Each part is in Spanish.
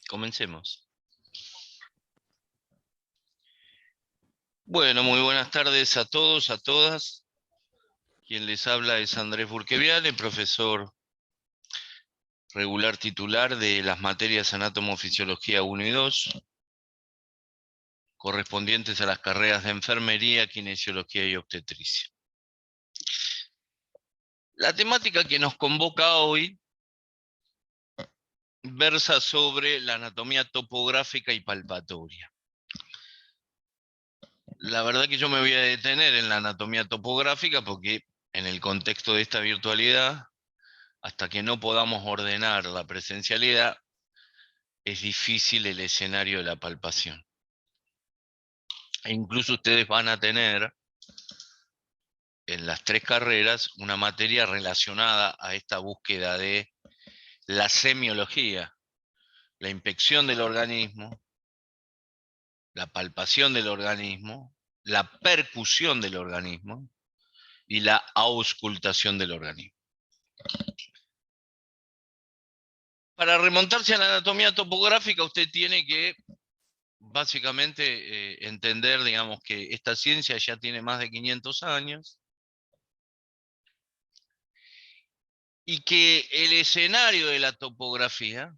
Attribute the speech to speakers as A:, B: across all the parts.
A: Comencemos. Bueno, muy buenas tardes a todos, a todas. Quien les habla es Andrés Burqueviale, profesor regular titular de las materias Anátomo-Fisiología 1 y 2, correspondientes a las carreras de Enfermería, Kinesiología y Obstetricia. La temática que nos convoca hoy versa sobre la anatomía topográfica y palpatoria. La verdad que yo me voy a detener en la anatomía topográfica porque en el contexto de esta virtualidad, hasta que no podamos ordenar la presencialidad, es difícil el escenario de la palpación. E incluso ustedes van a tener en las 3 carreras una materia relacionada a esta búsqueda de la semiología, la inspección del organismo, la palpación del organismo, la percusión del organismo y la auscultación del organismo. Para remontarse a la anatomía topográfica, usted tiene que básicamente entender, digamos, que esta ciencia ya tiene más de 500 años y que el escenario de la topografía,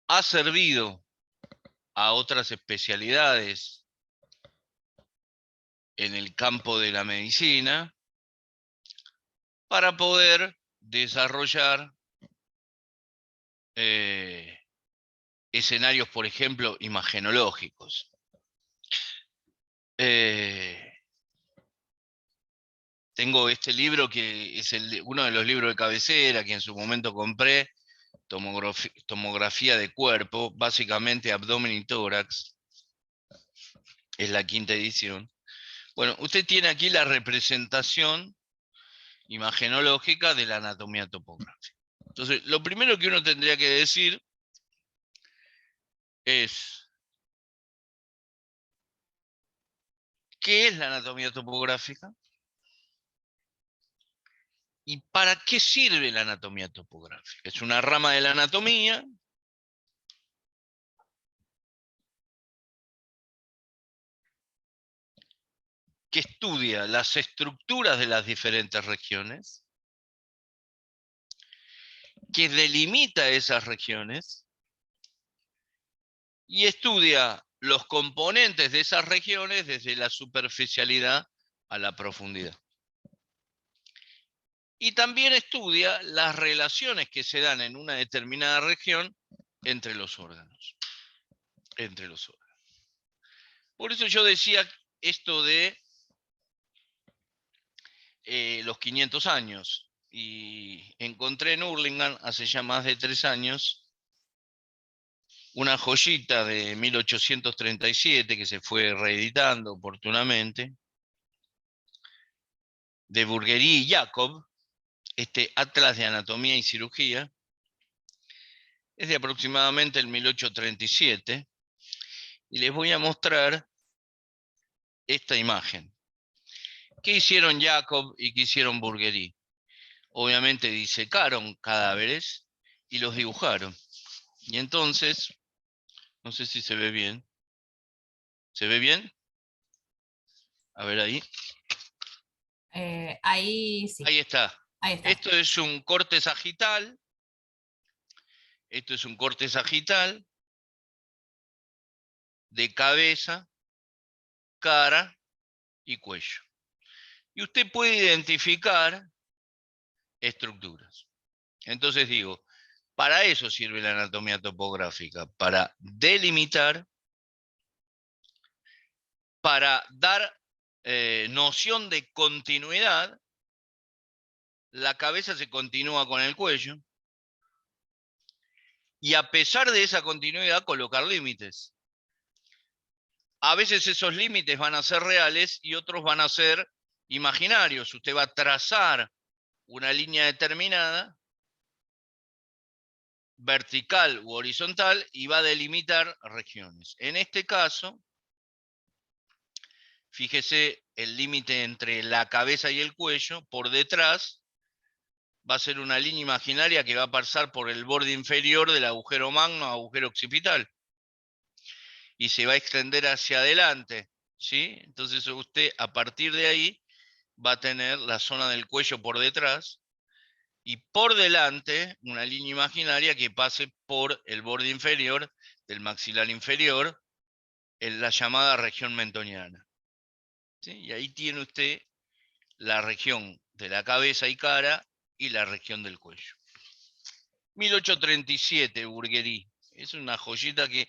A: ha servido a otras especialidades en el campo de la medicina para poder desarrollar escenarios, por ejemplo, imagenológicos. Tengo este libro que es uno de los libros de cabecera que en su momento compré, tomografía de cuerpo, básicamente abdomen y tórax, es la 5ª edición. Bueno, usted tiene aquí la representación imagenológica de la anatomía topográfica. Entonces, lo primero que uno tendría que decir es, ¿qué es la anatomía topográfica? ¿Y para qué sirve la anatomía topográfica? Es una rama de la anatomía que estudia las estructuras de las diferentes regiones, que delimita esas regiones y estudia los componentes de esas regiones desde la superficialidad a la profundidad. Y también estudia las relaciones que se dan en una determinada región entre los órganos. Por eso yo decía esto de los 500 años. Y encontré en Hurlingham hace ya más de 3 años una joyita de 1837 que se fue reeditando oportunamente, de Burguerie y Jacob, este Atlas de Anatomía y Cirugía, es de aproximadamente el 1837, y les voy a mostrar esta imagen. ¿Qué hicieron Jacob y qué hicieron Burguerie? Obviamente disecaron cadáveres y los dibujaron. Y entonces, no sé si se ve bien. ¿Se ve bien? A ver ahí.
B: Ahí sí.
A: Ahí está.
B: Ahí está.
A: Esto es un corte sagital. Esto es un corte sagital de cabeza, cara y cuello. Y usted puede identificar estructuras. Entonces digo, para eso sirve la anatomía topográfica, para delimitar, para dar noción de continuidad. La cabeza se continúa con el cuello, y a pesar de esa continuidad colocar límites. A veces esos límites van a ser reales y otros van a ser imaginarios. Usted va a trazar una línea determinada, vertical u horizontal, y va a delimitar regiones. En este caso, fíjese el límite entre la cabeza y el cuello, por detrás va a ser una línea imaginaria que va a pasar por el borde inferior del agujero magno, agujero occipital, y se va a extender hacia adelante, ¿sí? Entonces usted a partir de ahí va a tener la zona del cuello por detrás y por delante una línea imaginaria que pase por el borde inferior del maxilar inferior en la llamada región mentoniana, ¿sí? Y ahí tiene usted la región de la cabeza y cara y la región del cuello. 1837, Burguerí. Es una joyita que,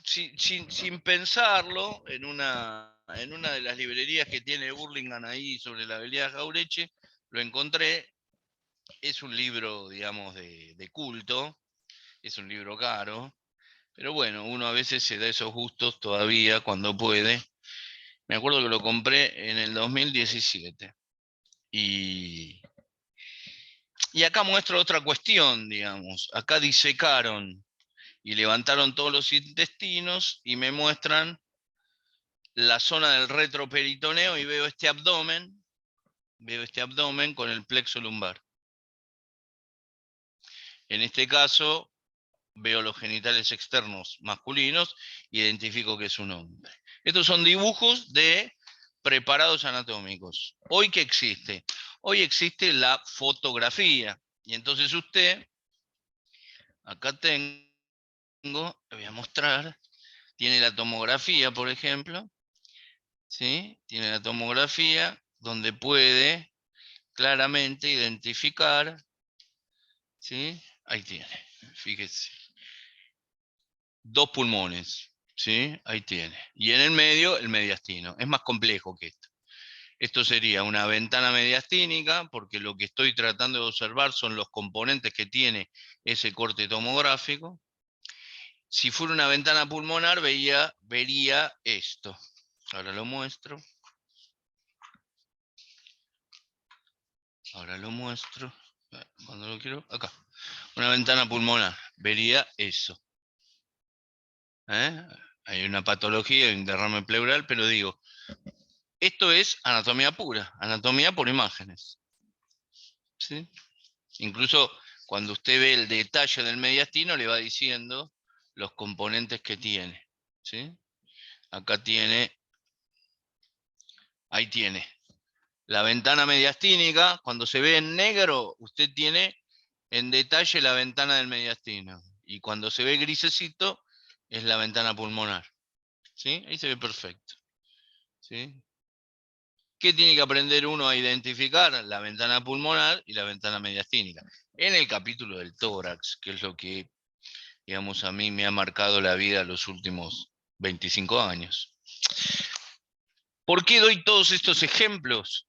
A: sin pensarlo, en una de las librerías que tiene Burlingame ahí sobre la avenida Jaureche, lo encontré. Es un libro, digamos, de culto, es un libro caro, pero bueno, uno a veces se da esos gustos todavía cuando puede. Me acuerdo que lo compré en el 2017. Y acá muestro otra cuestión, digamos. Acá disecaron y levantaron todos los intestinos y me muestran la zona del retroperitoneo y veo este abdomen con el plexo lumbar. En este caso, veo los genitales externos masculinos, identifico que es un hombre. Estos son dibujos de preparados anatómicos. ¿Hoy qué existe? Hoy existe la fotografía. Y entonces usted, acá tengo, le voy a mostrar, tiene la tomografía, por ejemplo, ¿sí? Tiene la tomografía donde puede claramente identificar, ¿sí? Ahí tiene, fíjese. Dos pulmones, ¿sí? Ahí tiene. Y en el medio, el mediastino. Es más complejo que esto. Esto sería una ventana mediastínica, porque lo que estoy tratando de observar son los componentes que tiene ese corte tomográfico. Si fuera una ventana pulmonar, vería esto. Ahora lo muestro. Ahora lo muestro. Cuando lo quiero, acá. Una ventana pulmonar. Vería eso. ¿Eh? Hay una patología, un derrame pleural, pero digo, esto es anatomía pura, anatomía por imágenes. ¿Sí? Incluso cuando usted ve el detalle del mediastino, le va diciendo los componentes que tiene. ¿Sí? Acá tiene, ahí tiene. La ventana mediastínica, cuando se ve en negro, usted tiene en detalle la ventana del mediastino. Y cuando se ve grisecito, es la ventana pulmonar. ¿Sí? Ahí se ve perfecto. ¿Sí? ¿Qué tiene que aprender uno a identificar? La ventana pulmonar y la ventana mediastínica. En el capítulo del tórax, que es lo que, digamos, a mí me ha marcado la vida los últimos 25 años. ¿Por qué doy todos estos ejemplos?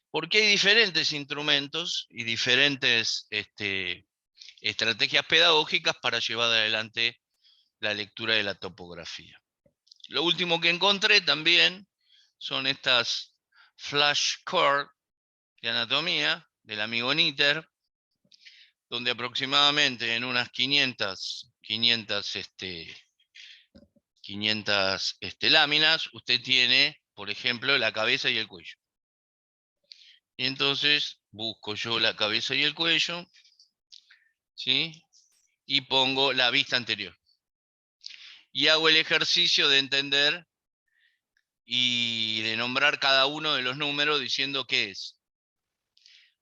A: Porque hay diferentes instrumentos y diferentes estrategias pedagógicas para llevar adelante la lectura de la topografía. Lo último que encontré también son estas flashcards de anatomía del amigo Nitter, donde aproximadamente en unas 500 láminas, usted tiene, por ejemplo, la cabeza y el cuello. Y entonces busco yo la cabeza y el cuello, ¿sí? Y pongo la vista anterior. Y hago el ejercicio de entender y de nombrar cada uno de los números diciendo qué es.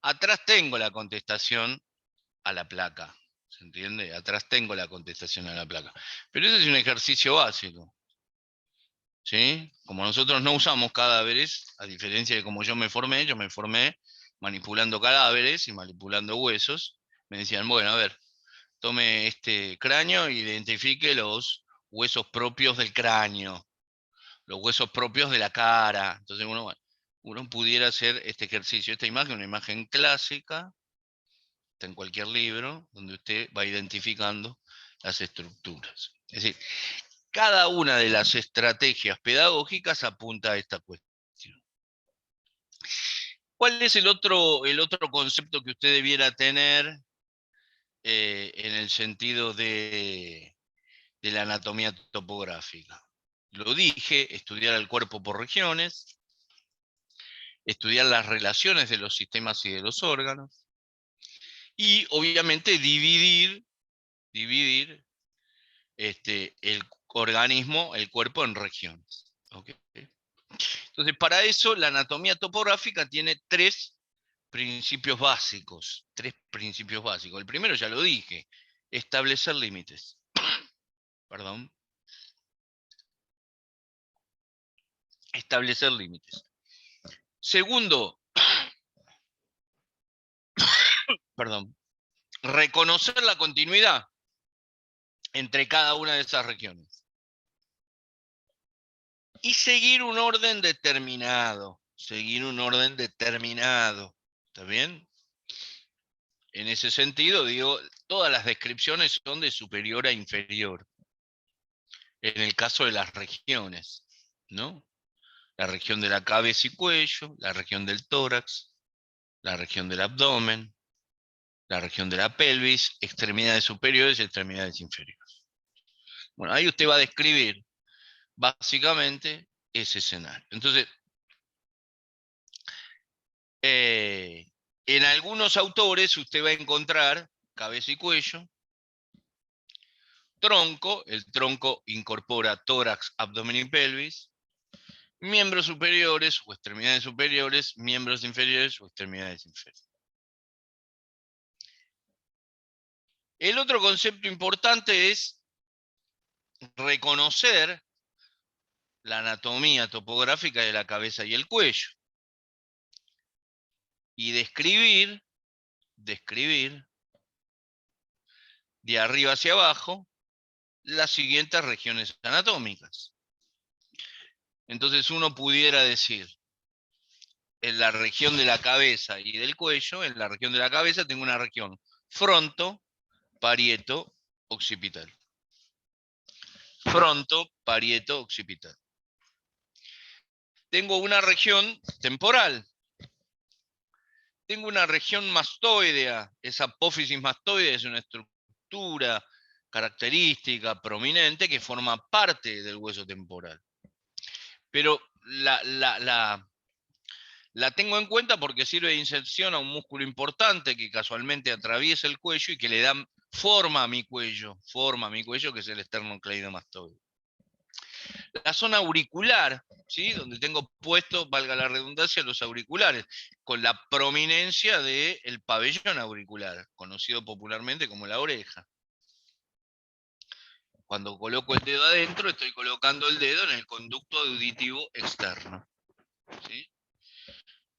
A: Atrás tengo la contestación a la placa, ¿se entiende? Atrás tengo la contestación a la placa. Pero ese es un ejercicio básico, ¿sí? Como nosotros no usamos cadáveres, a diferencia de como yo me formé manipulando cadáveres y manipulando huesos. Me decían, bueno, a ver, tome este cráneo e identifique los huesos propios del cráneo, los huesos propios de la cara. Entonces uno pudiera hacer este ejercicio. Esta imagen, una imagen clásica, está en cualquier libro, donde usted va identificando las estructuras. Es decir, cada una de las estrategias pedagógicas apunta a esta cuestión. ¿Cuál es el otro concepto que usted debiera tener en el sentido de la anatomía topográfica? Lo dije, estudiar el cuerpo por regiones, estudiar las relaciones de los sistemas y de los órganos, Y obviamente dividir el organismo, el cuerpo en regiones. ¿Okay? Entonces, para eso la anatomía topográfica tiene tres principios básicos. El primero ya lo dije, establecer límites. Perdón. Establecer límites. Segundo, perdón, reconocer la continuidad entre cada una de esas regiones. Y seguir un orden determinado. ¿Está bien? En ese sentido, digo, todas las descripciones son de superior a inferior. En el caso de las regiones, ¿no? La región de la cabeza y cuello, la región del tórax, la región del abdomen, la región de la pelvis, extremidades superiores y extremidades inferiores. Bueno, ahí usted va a describir básicamente ese escenario. Entonces, en algunos autores usted va a encontrar cabeza y cuello, tronco, el tronco incorpora tórax, abdomen y pelvis, miembros superiores o extremidades superiores, miembros inferiores o extremidades inferiores. El otro concepto importante es reconocer la anatomía topográfica de la cabeza y el cuello y describir de arriba hacia abajo las siguientes regiones anatómicas. Entonces uno pudiera decir, en la región de la cabeza y del cuello, en la región de la cabeza tengo una región fronto, parieto, occipital. Fronto, parieto, occipital. Tengo una región temporal. Tengo una región mastoidea. Esa apófisis mastoidea es una estructura característica, prominente, que forma parte del hueso temporal. Pero la tengo en cuenta porque sirve de inserción a un músculo importante que casualmente atraviesa el cuello y que le da forma a mi cuello, que es el esternocleidomastoide. La zona auricular, ¿sí? Donde tengo puesto, valga la redundancia, los auriculares, con la prominencia del pabellón auricular, conocido popularmente como la oreja. Cuando coloco el dedo adentro, estoy colocando el dedo en el conducto auditivo externo. ¿Sí?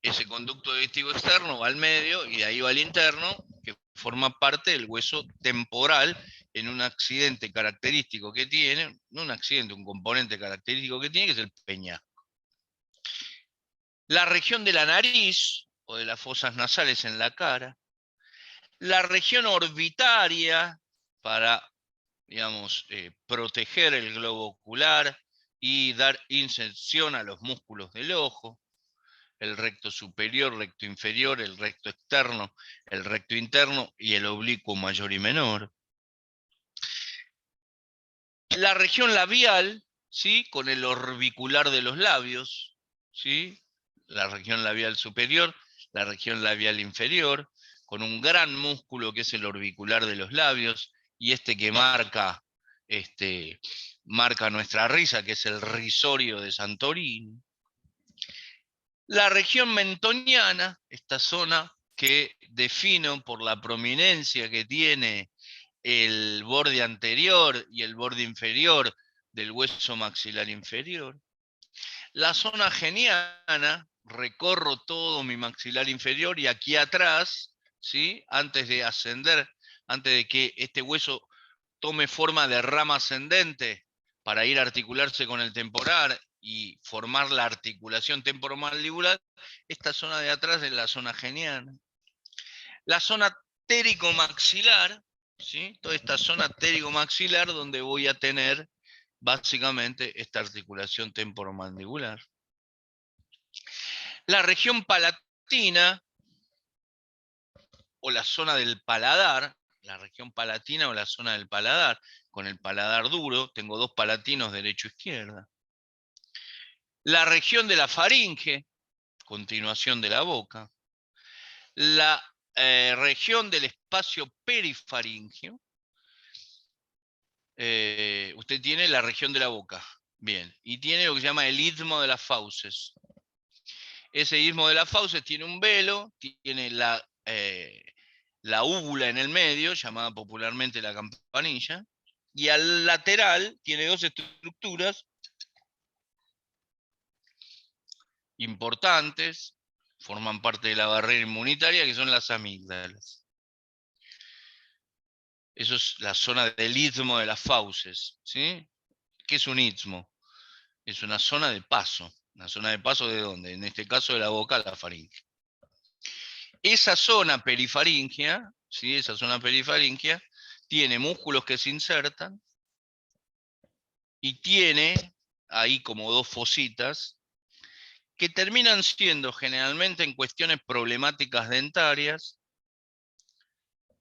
A: Ese conducto auditivo externo va al medio y de ahí va al interno, que forma parte del hueso temporal en un accidente característico que tiene, no un accidente, un componente característico que tiene, que es el peñasco. La región de la nariz o de las fosas nasales en la cara, la región orbitaria para, digamos, proteger el globo ocular y dar inserción a los músculos del ojo, el recto superior, recto inferior, el recto externo, el recto interno y el oblicuo mayor y menor. La región labial, ¿sí? Con el orbicular de los labios, ¿sí? La región labial superior, la región labial inferior, con un gran músculo que es el orbicular de los labios, y este que marca nuestra risa, que es el risorio de Santorini. La región mentoniana, esta zona que defino por la prominencia que tiene el borde anterior y el borde inferior del hueso maxilar inferior. La zona geniana, recorro todo mi maxilar inferior y aquí atrás, ¿sí? Antes de ascender, antes de que este hueso tome forma de rama ascendente para ir a articularse con el temporal y formar la articulación temporomandibular, esta zona de atrás es la zona geniana. La zona térico-maxilar, ¿sí? Toda esta zona térico-maxilar donde voy a tener básicamente esta articulación temporomandibular. La región palatina o la zona del paladar, la región palatina o la zona del paladar, con el paladar duro, tengo dos palatinos derecho e izquierda. La región de la faringe, continuación de la boca. La región del espacio perifaringio, usted tiene la región de la boca. Bien, y tiene lo que se llama el istmo de las fauces. Ese istmo de las fauces tiene un velo, tiene la úvula en el medio, llamada popularmente la campanilla, y al lateral tiene dos estructuras importantes, forman parte de la barrera inmunitaria, que son las amígdalas. Eso es la zona del istmo de las fauces, ¿sí? ¿Qué es un istmo? Es una zona de paso. ¿Una zona de paso de dónde? En este caso de la boca a la faringe. Esa zona perifaringea, ¿sí? Esa zona perifaringea tiene músculos que se insertan y tiene ahí como dos fositas que terminan siendo generalmente en cuestiones problemáticas dentarias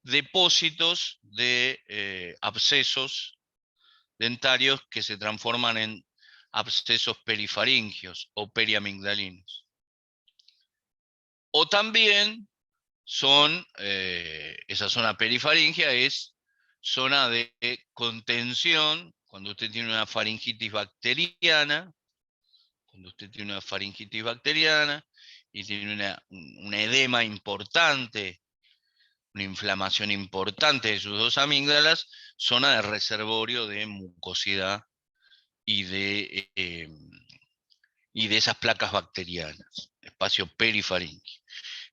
A: depósitos de abscesos dentarios que se transforman en abscesos perifaringios o periamigdalinos. O también son, esa zona perifaringea es zona de contención, cuando usted tiene una faringitis bacteriana, y tiene un edema importante, una inflamación importante de sus dos amígdalas, zona de reservorio de mucosidad y de esas placas bacterianas, espacio perifaringio.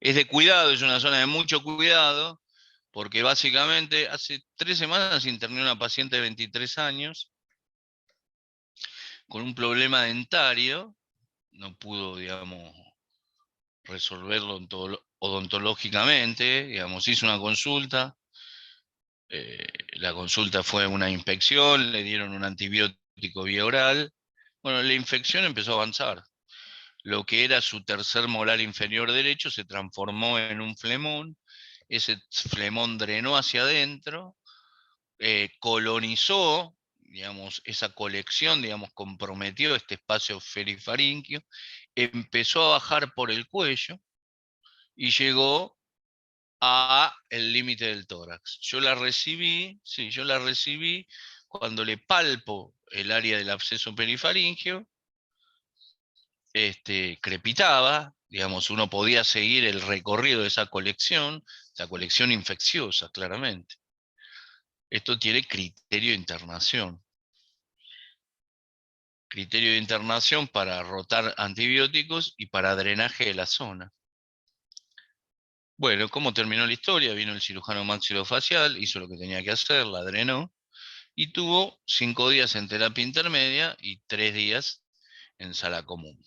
A: Es de cuidado, es una zona de mucho cuidado, porque básicamente hace 3 semanas interné a una paciente de 23 años con un problema dentario, no pudo, digamos, resolverlo odontológicamente, digamos, hizo una consulta, la consulta fue una inspección, le dieron un antibiótico vía oral, bueno, la infección empezó a avanzar. Lo que era su tercer molar inferior derecho se transformó en un flemón, ese flemón drenó hacia adentro, colonizó, digamos, esa colección, digamos, comprometió este espacio perifaringio, empezó a bajar por el cuello y llegó a el límite del tórax. Yo la recibí, sí, yo la recibí cuando le palpo el área del absceso perifaringio, crepitaba, digamos, uno podía seguir el recorrido de esa colección, la colección infecciosa, claramente. Esto tiene criterio de internación. Criterio de internación para rotar antibióticos y para drenaje de la zona. Bueno, ¿cómo terminó la historia? Vino el cirujano maxilofacial, hizo lo que tenía que hacer, la drenó, y tuvo 5 días en terapia intermedia y 3 días en sala común.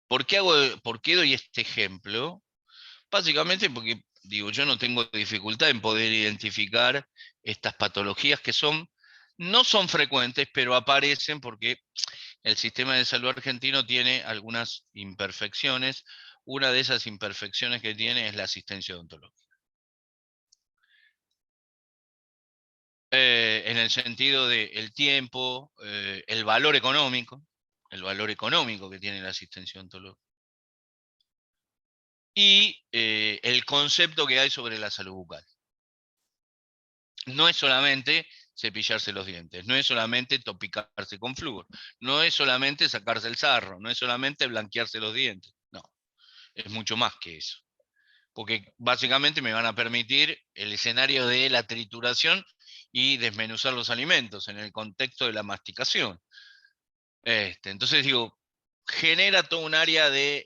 A: ¿Por qué doy este ejemplo? Básicamente porque, digo, yo no tengo dificultad en poder identificar estas patologías que no son frecuentes, pero aparecen porque el sistema de salud argentino tiene algunas imperfecciones. Una de esas imperfecciones que tiene es la asistencia odontológica. En el sentido del tiempo, el valor económico que tiene la asistencia odontológica. Y el concepto que hay sobre la salud bucal. No es solamente cepillarse los dientes, no es solamente topicarse con flúor, no es solamente sacarse el sarro, no es solamente blanquearse los dientes, no, es mucho más que eso. Porque básicamente me van a permitir el escenario de la trituración y desmenuzar los alimentos en el contexto de la masticación. Entonces digo, genera todo un área de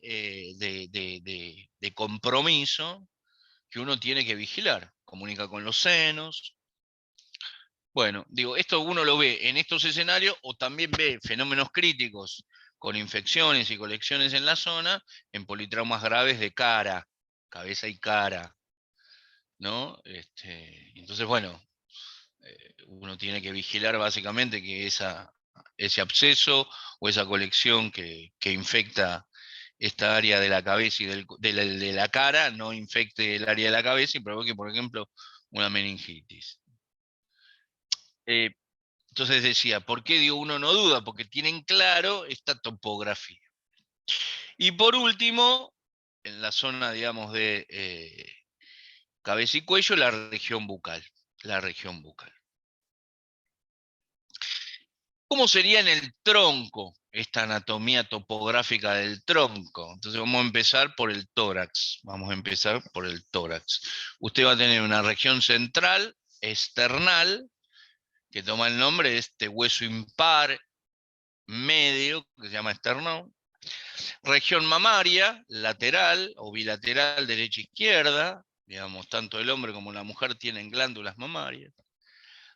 A: compromiso que uno tiene que vigilar. Comunica con los senos. Bueno, digo, esto uno lo ve en estos escenarios o también ve fenómenos críticos con infecciones y colecciones en la zona, en politraumas graves de cara, cabeza y cara, ¿no? Entonces, bueno, uno tiene que vigilar básicamente que ese absceso o esa colección que infecta esta área de la cabeza y de la cara no infecte el área de la cabeza y provoque, por ejemplo, una meningitis. Entonces decía, ¿por qué digo uno no duda? Porque tienen claro esta topografía. Y por último, en la zona, digamos, de cabeza y cuello, la región bucal. La región bucal. ¿Cómo sería en el tronco esta anatomía topográfica del tronco? Entonces vamos a empezar por el tórax. Vamos a empezar por el tórax. Usted va a tener una región central, esternal, que toma el nombre de este hueso impar medio, que se llama esternón. Región mamaria, lateral o bilateral, derecha-izquierda. Digamos, tanto el hombre como la mujer tienen glándulas mamarias.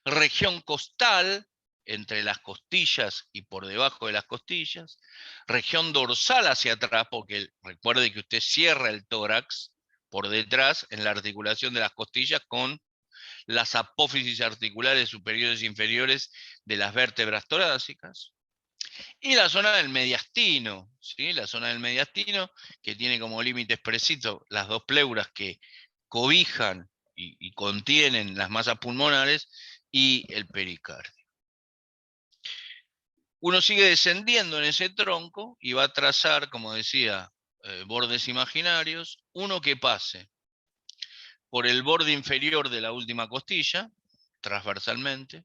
A: Región costal, entre las costillas y por debajo de las costillas. Región dorsal hacia atrás, porque recuerde que usted cierra el tórax por detrás en la articulación de las costillas con las apófisis articulares superiores e inferiores de las vértebras torácicas. Y la zona del mediastino, ¿sí? La zona del mediastino, que tiene como límite expresito las dos pleuras que cobijan y contienen las masas pulmonares, y el pericardio. Uno sigue descendiendo en ese tronco y va a trazar, como decía, bordes imaginarios, uno que pase por el borde inferior de la última costilla, transversalmente,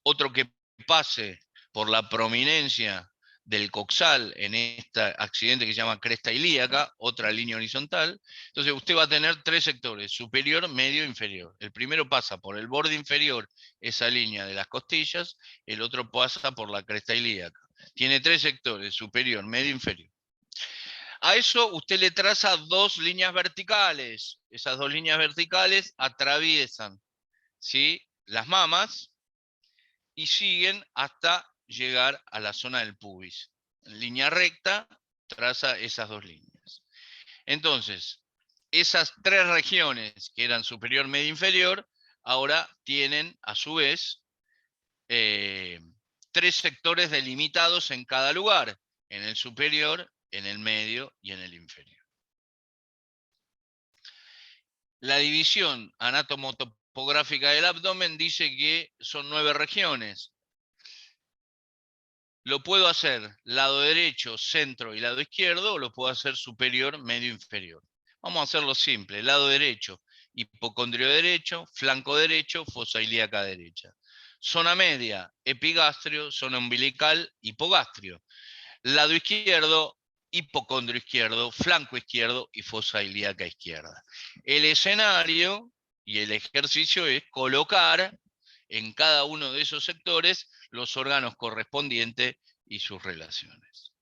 A: otro que pase por la prominencia del coxal en este accidente que se llama cresta ilíaca, otra línea horizontal. Entonces usted va a tener tres sectores, superior, medio, inferior. El primero pasa por el borde inferior, esa línea de las costillas, el otro pasa por la cresta ilíaca. Tiene tres sectores, superior, medio, inferior. A eso usted le traza dos líneas verticales. Esas dos líneas verticales atraviesan, ¿sí?, las mamas y siguen hasta llegar a la zona del pubis. En línea recta traza esas dos líneas. Entonces, esas tres regiones que eran superior, medio, inferior, ahora tienen a su vez tres sectores delimitados en cada lugar, en el superior, en el medio y en el inferior. La división anatomotopográfica del abdomen dice que son 9 regiones. Lo puedo hacer lado derecho, centro y lado izquierdo, o lo puedo hacer superior, medio, inferior. Vamos a hacerlo simple. Lado derecho, hipocondrio derecho, flanco derecho, fosa ilíaca derecha. Zona media, epigastrio, zona umbilical, hipogastrio. Lado izquierdo, hipocondrio izquierdo, flanco izquierdo y fosa ilíaca izquierda. El escenario y el ejercicio es colocar en cada uno de esos sectores los órganos correspondientes y sus relaciones.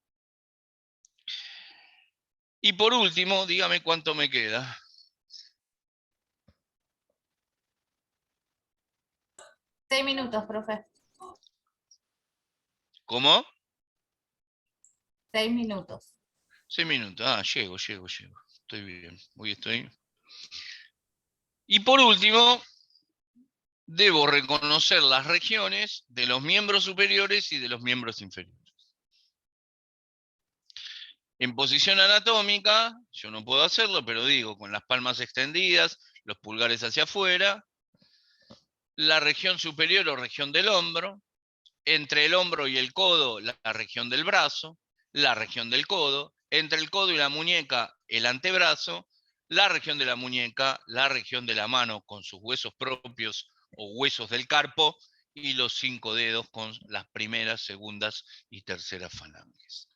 A: Y por último, dígame cuánto me queda.
B: Seis minutos, profe.
A: ¿Cómo?
B: 6 minutos.
A: 6 minutos. Ah, llego. Estoy bien. Hoy estoy. Y por último, debo reconocer las regiones de los miembros superiores y de los miembros inferiores. En posición anatómica, yo no puedo hacerlo, pero digo, con las palmas extendidas, los pulgares hacia afuera, la región superior o región del hombro, entre el hombro y el codo, la región del brazo, la región del codo, entre el codo y la muñeca, el antebrazo, la región de la muñeca, la región de la mano con sus huesos propios o huesos del carpo, y los 5 dedos con las primeras, segundas y terceras falanges.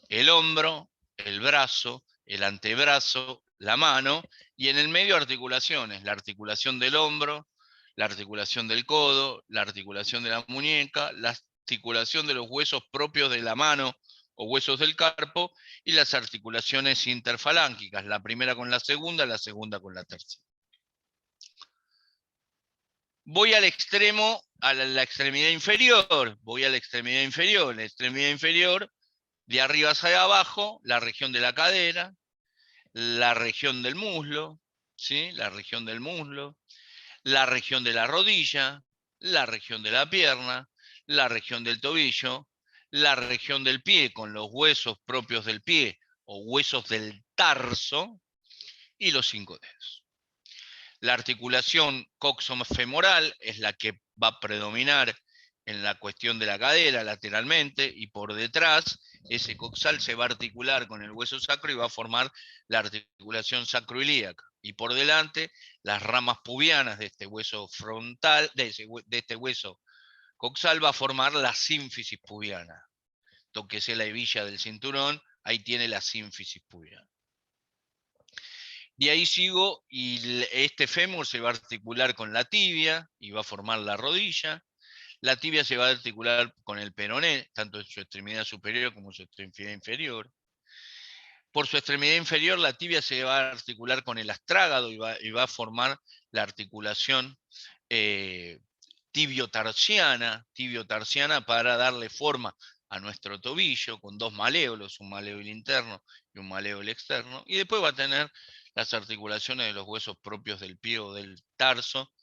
A: El hombro, el brazo, el antebrazo, la mano, y en el medio articulaciones, la articulación del hombro, la articulación del codo, la articulación de la muñeca, la articulación de los huesos propios de la mano o huesos del carpo, y las articulaciones interfalángicas, la primera con la segunda con la tercera. Voy al extremo, a la extremidad inferior, la extremidad inferior, de arriba hacia abajo, la región de la cadera, la región del muslo, ¿sí?, la región del muslo, la región de la rodilla, la región de la pierna, la región del tobillo, la región del pie con los huesos propios del pie o huesos del tarso, y los 5 dedos. La articulación coxofemoral es la que va a predominar en la cuestión de la cadera lateralmente, y por detrás ese coxal se va a articular con el hueso sacro y va a formar la articulación sacroilíaca. Y por delante, las ramas pubianas de este hueso frontal, de este hueso coxal, va a formar la sínfisis pubiana. Tóquese la hebilla del cinturón, ahí tiene la sínfisis pubiana. Y ahí sigo, y este fémur se va a articular con la tibia y va a formar la rodilla. La tibia se va a articular con el peroné, tanto en su extremidad superior como en su extremidad inferior. Por su extremidad inferior, la tibia se va a articular con el astrágado y va a formar la articulación tibiotarsiana para darle forma a nuestro tobillo, con dos maléolos, un maléolo interno y un maléolo externo. Y después va a tener las articulaciones de los huesos propios del pie o del tarso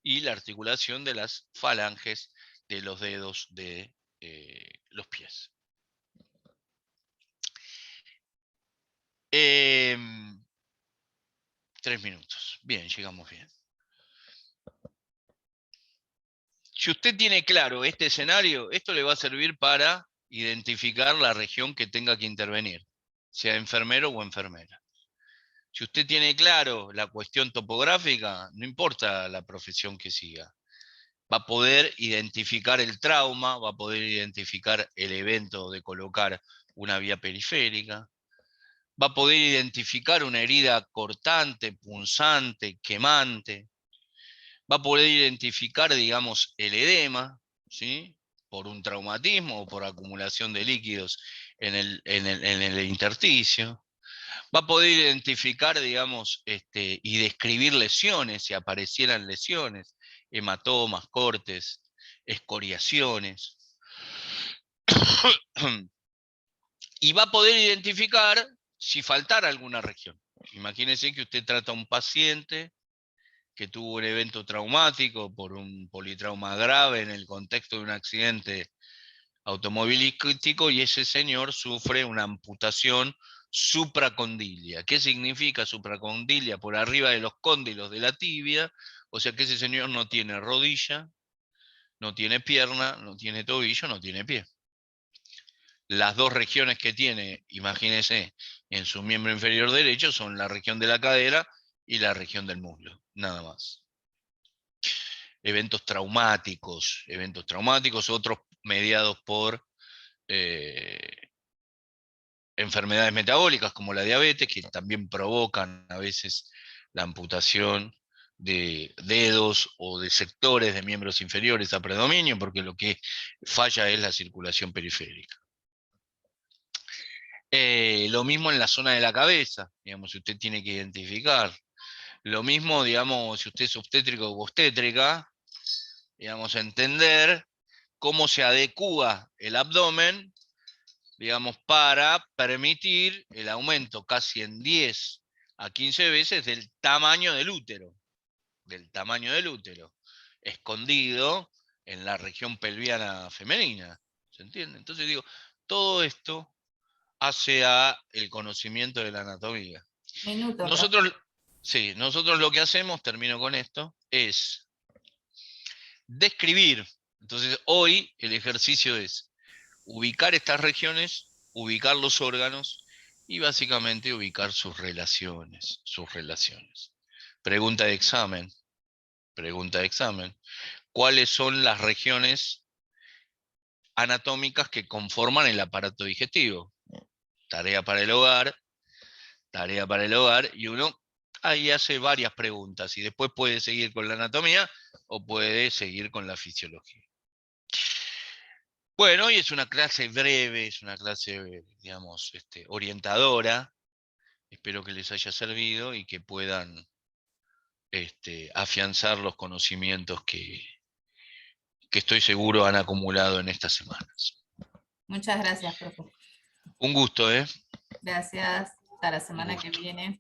A: y la articulación de las falanges de los dedos de los pies. 3 minutos. Bien, llegamos bien. Si usted tiene claro este escenario, esto le va a servir para identificar la región que tenga que intervenir, sea enfermero o enfermera. Si usted tiene claro la cuestión topográfica, no importa la profesión que siga, va a poder identificar el trauma, va a poder identificar el evento de colocar una vía periférica, va a poder identificar una herida cortante, punzante, quemante, va a poder identificar, digamos, el edema, ¿sí?, por un traumatismo o por acumulación de líquidos en el intersticio. Va a poder identificar, digamos, y describir lesiones, si aparecieran lesiones, hematomas, cortes, escoriaciones. Y va a poder identificar si faltara alguna región. Imagínense que usted trata a un paciente que tuvo un evento traumático por un politrauma grave en el contexto de un accidente automovilístico, y ese señor sufre una amputación supracondilia. ¿Qué significa supracondilia? Por arriba de los cóndilos de la tibia, o sea que ese señor no tiene rodilla, no tiene pierna, no tiene tobillo, no tiene pie. Las dos regiones que tiene, imagínense, en su miembro inferior derecho son la región de la cadera y la región del muslo, nada más. Eventos traumáticos, otros mediados por enfermedades metabólicas como la diabetes, que también provocan a veces la amputación de dedos o de sectores de miembros inferiores a predominio, porque lo que falla es la circulación periférica. Lo mismo en la zona de la cabeza, digamos, si usted tiene que identificar. Lo mismo, digamos, si usted es obstétrico o obstétrica, digamos, entender cómo se adecúa el abdomen, digamos, para permitir el aumento casi en 10 a 15 veces del tamaño del útero, escondido en la región pelviana femenina, ¿se entiende? Entonces digo, todo esto hace a el conocimiento de la anatomía. Nosotros lo que hacemos, termino con esto, es describir. Entonces hoy el ejercicio es ubicar estas regiones, ubicar los órganos y básicamente ubicar sus relaciones. Pregunta de examen. ¿Cuáles son las regiones anatómicas que conforman el aparato digestivo? Tarea para el hogar, y uno ahí hace varias preguntas y después puede seguir con la anatomía o puede seguir con la fisiología. Bueno, hoy es una clase breve, es una clase, digamos, orientadora. Espero que les haya servido y que puedan afianzar los conocimientos que estoy seguro han acumulado en estas semanas.
B: Muchas gracias, profe.
A: Un gusto, ¿eh?
B: Gracias. Hasta la semana que viene.